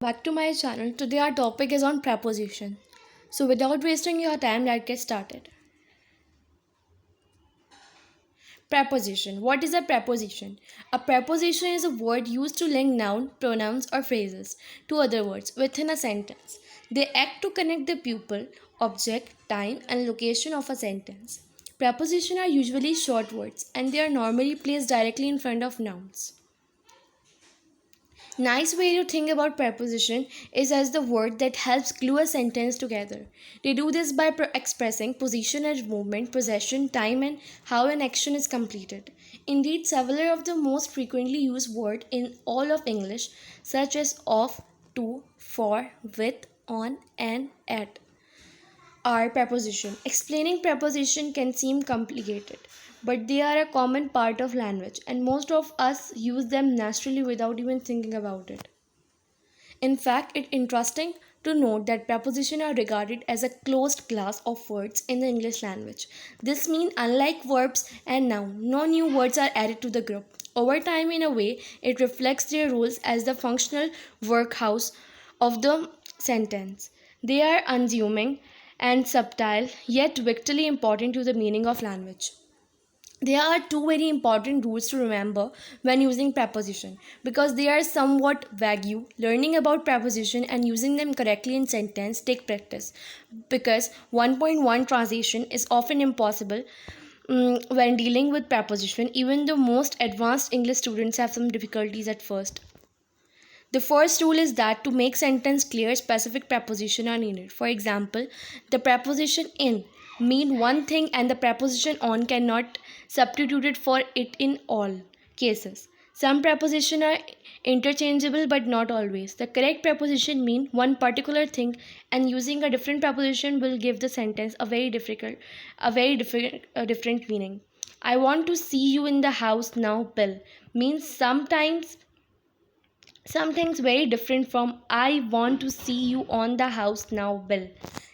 Back to my channel. Today our topic is on preposition. So without wasting your time, let's get started. Preposition. What is a preposition? A preposition is a word used to link noun, pronouns or phrases to other words within a sentence. They act to connect the pupil, object, time and location of a sentence. Prepositions are usually short words and they are normally placed directly in front of nouns. Nice way to think about preposition is as the word that helps glue a sentence together. They do this by expressing position and movement, possession, time and how an action is completed. Indeed, several of the most frequently used words in all of English such as of, to, for, with, on and at are preposition. Explaining preposition can seem complicated, but they are a common part of language and most of us use them naturally without even thinking about it. In fact, it's interesting to note that prepositions are regarded as a closed class of words in the English language. This means unlike verbs and nouns, no new words are added to the group. Over time, in a way, it reflects their roles as the functional workhouse of the sentence. They are unassuming and subtle, yet vitally important to the meaning of language. There are two very important rules to remember when using preposition because they are somewhat vague. Learning about preposition and using them correctly in sentence take practice because 1.1 translation is often impossible when dealing with preposition. Even the most advanced English students have some difficulties at first. The first rule is that to make sentence clear, specific preposition are needed. For example, the preposition in mean one thing and the preposition on cannot substitute it for it in all cases. Some prepositions are interchangeable but not always. The correct preposition mean one particular thing and using a different preposition will give the sentence a different meaning. I want to see you in the house now, Bill means something's very different from I want to see you on the house now, Bill.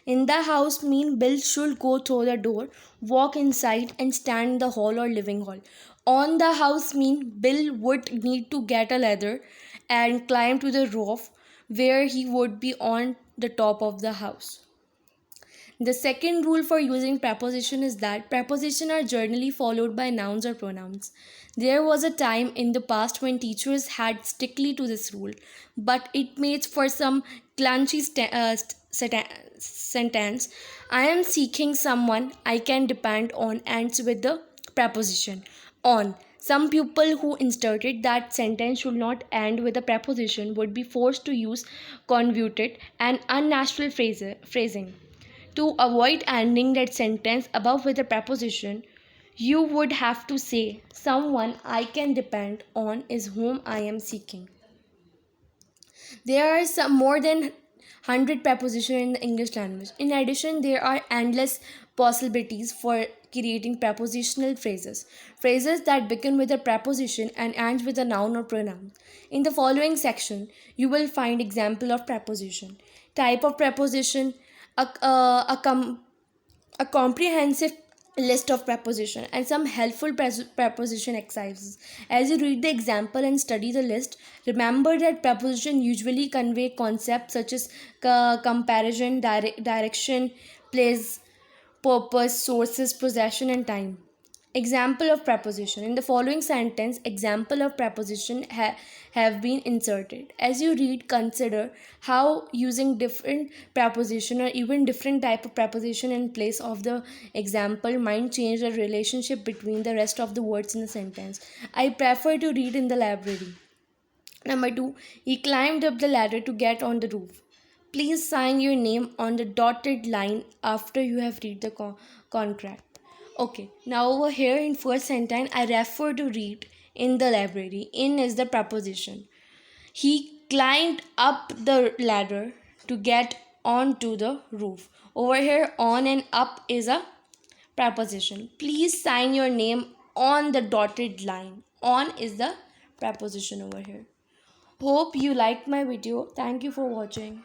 In the house mean Bill should go through the door, walk inside and stand in the hall or living hall. On the house mean Bill would need to get a ladder and climb to the roof where he would be on the top of the house. The second rule for using preposition is that prepositions are generally followed by nouns or pronouns. There was a time in the past when teachers had strictly to this rule, but it made for some clunky sentence. I am seeking someone I can depend on ends with the preposition on. Some people who inserted that sentence should not end with a preposition would be forced to use convoluted and unnatural phrasing. To avoid ending that sentence above with a preposition, you would have to say, someone I can depend on is whom I am seeking. There are some more than 100 prepositions in the English language. In addition, there are endless possibilities for creating prepositional phrases. Phrases that begin with a preposition and end with a noun or pronoun. In the following section, you will find example of preposition, type of preposition, a comprehensive list of preposition and some helpful preposition exercises. As you read the example and study the list, remember that preposition usually convey concepts such as comparison, direction, place, purpose, sources, possession and time. Example of preposition. In the following sentence, example of preposition have been inserted. As you read, consider how using different preposition or even different type of preposition in place of the example might change the relationship between the rest of the words in the sentence. I prefer to read in the library. Number 2, he climbed up the ladder to get on the roof. Please sign your name on the dotted line after you have read the contract. Okay, now over here in first sentence, I refer to read in the library. In is the preposition. He climbed up the ladder to get onto the roof. Over here, on and up is a preposition. Please sign your name on the dotted line. On is the preposition over here. Hope you liked my video. Thank you for watching.